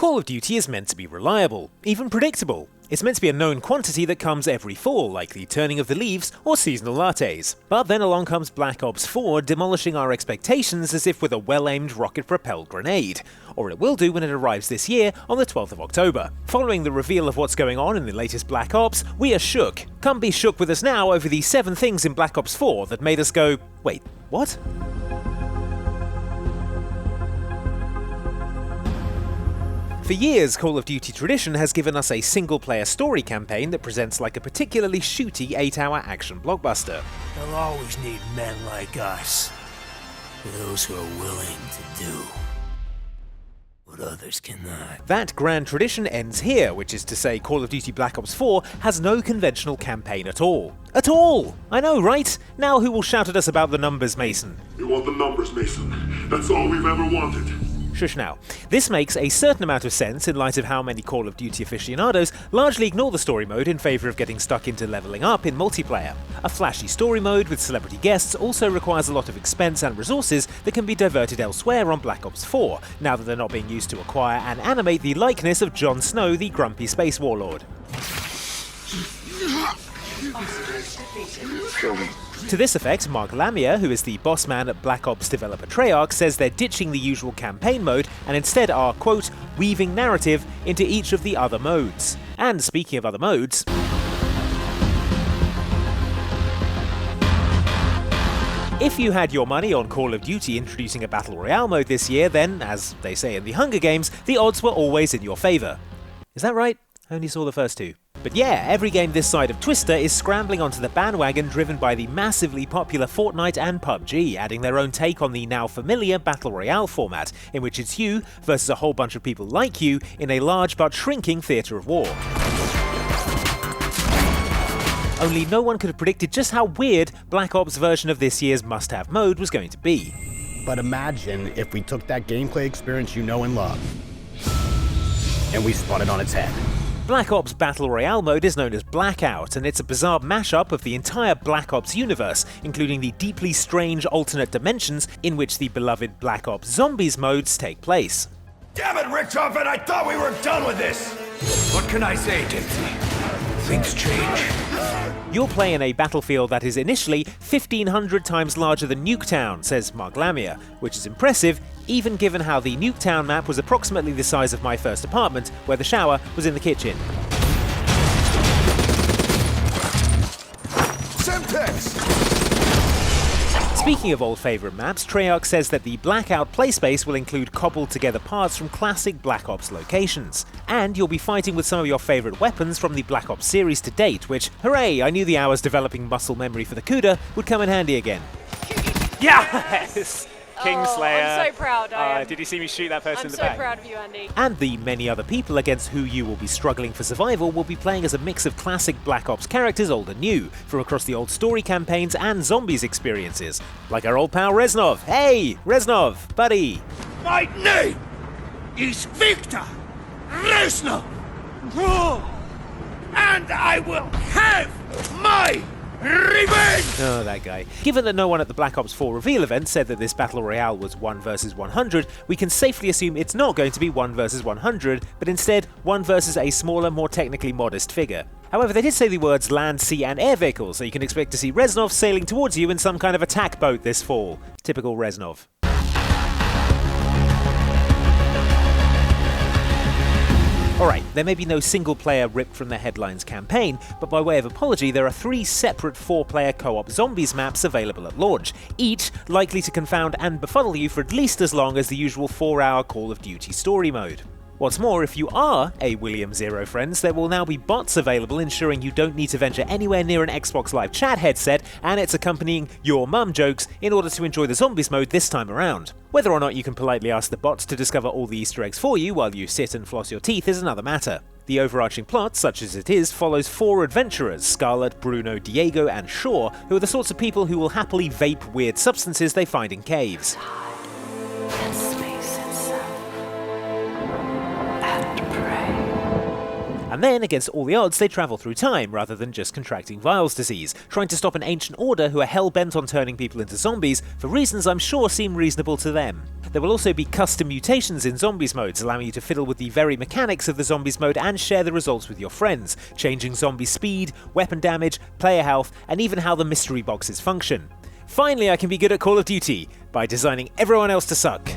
Call of Duty is meant to be reliable, even predictable. It's meant to be a known quantity that comes every fall, like the turning of the leaves or seasonal lattes. But then along comes Black Ops 4, demolishing our expectations as if with a well-aimed rocket-propelled grenade. Or it will do when it arrives this year on the 12th of October. Following the reveal of what's going on in the latest Black Ops, we are shook. Come be shook with us now over the 7 things in Black Ops 4 that made us go, wait, what? For years, Call of Duty tradition has given us a single-player story campaign that presents like a particularly shooty 8-hour action blockbuster. They'll always need men like us. Those who are willing to do what others cannot. That grand tradition ends here, which is to say Call of Duty Black Ops 4 has no conventional campaign at all. At all! I know, right? Now who will shout at us about the numbers, Mason? We want the numbers, Mason. That's all we've ever wanted. Shush now. This makes a certain amount of sense in light of how many Call of Duty aficionados largely ignore the story mode in favour of getting stuck into levelling up in multiplayer. A flashy story mode with celebrity guests also requires a lot of expense and resources that can be diverted elsewhere on Black Ops 4, now that they're not being used to acquire and animate the likeness of Jon Snow, the grumpy space warlord. To this effect, Mark Lamier, who is the boss man at Black Ops developer Treyarch, says they're ditching the usual campaign mode and instead are, quote, weaving narrative into each of the other modes. And speaking of other modes, if you had your money on Call of Duty introducing a Battle Royale mode this year, then, as they say in the Hunger Games, the odds were always in your favour. Is that right? I only saw the first 2. But yeah, every game this side of Twister is scrambling onto the bandwagon driven by the massively popular Fortnite and PUBG, adding their own take on the now familiar Battle Royale format, in which it's you versus a whole bunch of people like you in a large but shrinking theatre of war. Only no one could have predicted just how weird Black Ops' version of this year's must-have mode was going to be. But imagine if we took that gameplay experience you know and love, and we spun it on its head. Black Ops Battle Royale mode is known as Blackout, and it's a bizarre mashup of the entire Black Ops universe, including the deeply strange alternate dimensions in which the beloved Black Ops Zombies modes take place. Damn it, Richtofen, I thought we were done with this! What can I say, Dempsey? Things change. You'll play in a battlefield that is initially 1,500 times larger than Nuketown, says Mark Lamier, which is impressive, even given how the Nuketown map was approximately the size of my first apartment, where the shower was in the kitchen. Semtex! Speaking of old favourite maps, Treyarch says that the Blackout playspace will include cobbled together parts from classic Black Ops locations. And you'll be fighting with some of your favourite weapons from the Black Ops series to date, which, hooray, I knew the hours developing muscle memory for the CUDA would come in handy again. Yes! Kingslayer. I'm so proud. Did you see me shoot that person in the back? I'm so proud of you, Andy. And the many other people against who you will be struggling for survival will be playing as a mix of classic Black Ops characters, old and new, from across the old story campaigns and zombies experiences. Like our old pal Reznov. Hey, Reznov, buddy. My name is Victor Reznov! And I will have my revenge! Oh, that guy. Given that no one at the Black Ops 4 reveal event said that this Battle Royale was 1 versus 100, we can safely assume it's not going to be 1 versus 100, but instead 1 versus a smaller, more technically modest figure. However, they did say the words land, sea and air vehicles, so you can expect to see Reznov sailing towards you in some kind of attack boat this fall. Typical Reznov. Alright, there may be no single player ripped from the headlines campaign, but by way of apology there are 3 separate 4-player co-op zombies maps available at launch, each likely to confound and befuddle you for at least as long as the usual 4-hour Call of Duty story mode. What's more, if you are a William Zero friends, there will now be bots available ensuring you don't need to venture anywhere near an Xbox Live chat headset, and it's accompanying your mum jokes in order to enjoy the zombies mode this time around. Whether or not you can politely ask the bots to discover all the Easter eggs for you while you sit and floss your teeth is another matter. The overarching plot, such as it is, follows 4 adventurers, Scarlet, Bruno, Diego and Shaw, who are the sorts of people who will happily vape weird substances they find in caves. And And then, against all the odds, they travel through time rather than just contracting Vile's disease, trying to stop an ancient order who are hell-bent on turning people into zombies for reasons I'm sure seem reasonable to them. There will also be custom mutations in zombies modes, allowing you to fiddle with the very mechanics of the zombies mode and share the results with your friends, changing zombie speed, weapon damage, player health, and even how the mystery boxes function. Finally, I can be good at Call of Duty by designing everyone else to suck.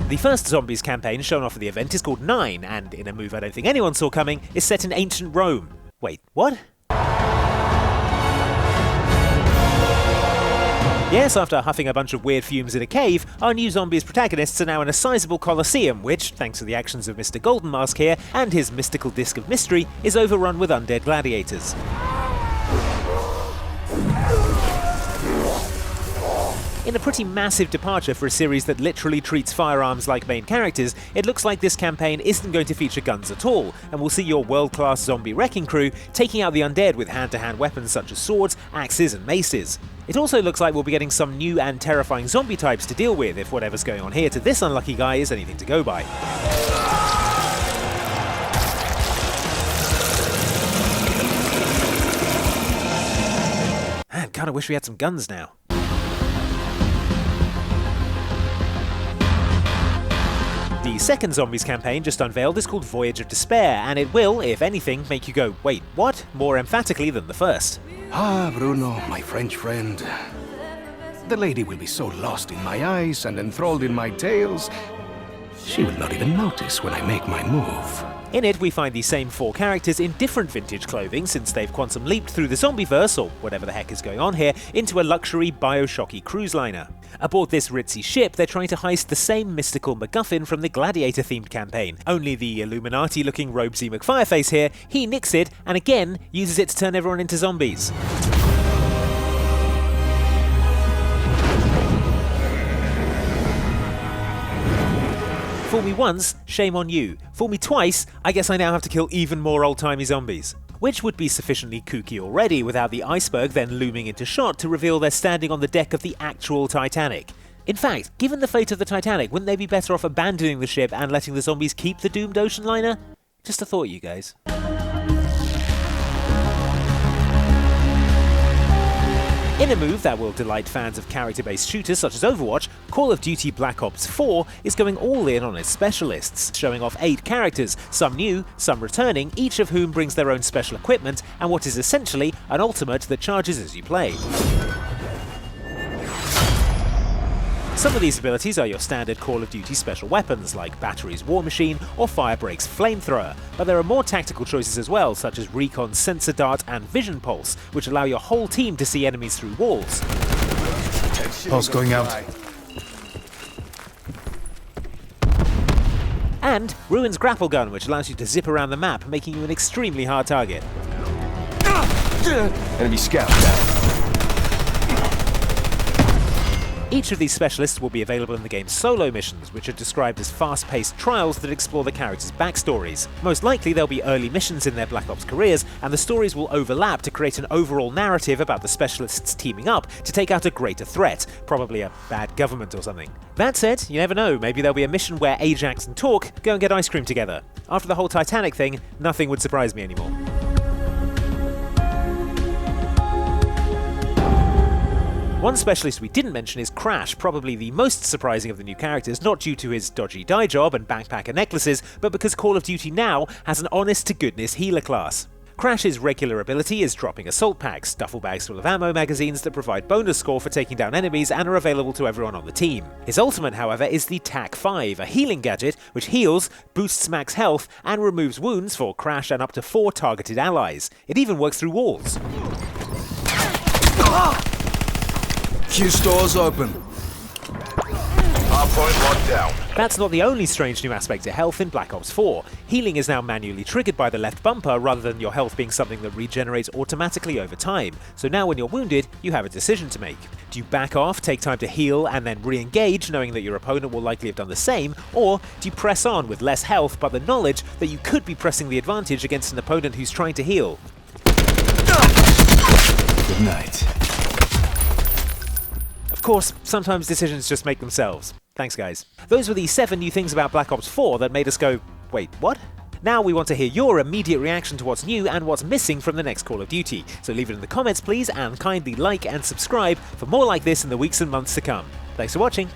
The first Zombies campaign shown off at the event is called 9, and in a move I don't think anyone saw coming, is set in ancient Rome. Wait, what? Yes, after huffing a bunch of weird fumes in a cave, our new Zombies protagonists are now in a sizable coliseum which, thanks to the actions of Mr. Golden Mask here and his mystical disc of mystery, is overrun with undead gladiators. In a pretty massive departure for a series that literally treats firearms like main characters, it looks like this campaign isn't going to feature guns at all, and we'll see your world-class zombie wrecking crew taking out the undead with hand-to-hand weapons such as swords, axes and maces. It also looks like we'll be getting some new and terrifying zombie types to deal with if whatever's going on here to this unlucky guy is anything to go by. Man, kinda wish we had some guns now. The second Zombies campaign just unveiled is called Voyage of Despair, and it will, if anything, make you go, wait, what? More emphatically than the first. Ah, Bruno, my French friend. The lady will be so lost in my eyes and enthralled in my tales, she will not even notice when I make my move. In it, we find the same 4 characters in different vintage clothing since they've quantum leaped through the zombieverse, or whatever the heck is going on here, into a luxury Bioshocky cruise liner. Aboard this ritzy ship, they're trying to heist the same mystical MacGuffin from the Gladiator-themed campaign, only the Illuminati-looking Robesy McFireface here, he nicks it and again uses it to turn everyone into zombies. Fool me once, shame on you. Fool me twice, I guess I now have to kill even more old-timey zombies. Which would be sufficiently kooky already without the iceberg then looming into shot to reveal they're standing on the deck of the actual Titanic. In fact, given the fate of the Titanic, wouldn't they be better off abandoning the ship and letting the zombies keep the doomed ocean liner? Just a thought, you guys. In a move that will delight fans of character-based shooters such as Overwatch, Call of Duty Black Ops IV is going all in on its specialists, showing off 8 characters, some new, some returning, each of whom brings their own special equipment and what is essentially an ultimate that charges as you play. Some of these abilities are your standard Call of Duty special weapons, like Battery's War Machine or Firebreak's Flamethrower, but there are more tactical choices as well, such as Recon's Sensor Dart and Vision Pulse, which allow your whole team to see enemies through walls. Pulse going out. And Ruin's Grapple Gun, which allows you to zip around the map, making you an extremely hard target. Enemy scout down. Each of these specialists will be available in the game's solo missions, which are described as fast-paced trials that explore the characters' backstories. Most likely there'll be early missions in their Black Ops careers, and the stories will overlap to create an overall narrative about the specialists teaming up to take out a greater threat, probably a bad government or something. That said, you never know, maybe there'll be a mission where Ajax and Torque go and get ice cream together. After the whole Titanic thing, nothing would surprise me anymore. One specialist we didn't mention is Crash, probably the most surprising of the new characters, not due to his dodgy dye job and backpacker necklaces, but because Call of Duty now has an honest-to-goodness healer class. Crash's regular ability is dropping assault packs, duffel bags full of ammo magazines that provide bonus score for taking down enemies and are available to everyone on the team. His ultimate, however, is the TAC-5, a healing gadget which heals, boosts max health, and removes wounds for Crash and up to 4 targeted allies. It even works through walls. Q stores open. Hardpoint locked down. That's not the only strange new aspect to health in Black Ops IV. Healing is now manually triggered by the left bumper rather than your health being something that regenerates automatically over time. So now when you're wounded, you have a decision to make. Do you back off, take time to heal, and then re-engage knowing that your opponent will likely have done the same, or do you press on with less health but the knowledge that you could be pressing the advantage against an opponent who's trying to heal? Good night. Of course, sometimes decisions just make themselves. Thanks, guys. Those were the 7 new things about Black Ops 4 that made us go, wait, what? Now we want to hear your immediate reaction to what's new and what's missing from the next Call of Duty. So leave it in the comments, please, and kindly like and subscribe for more like this in the weeks and months to come. Thanks for watching.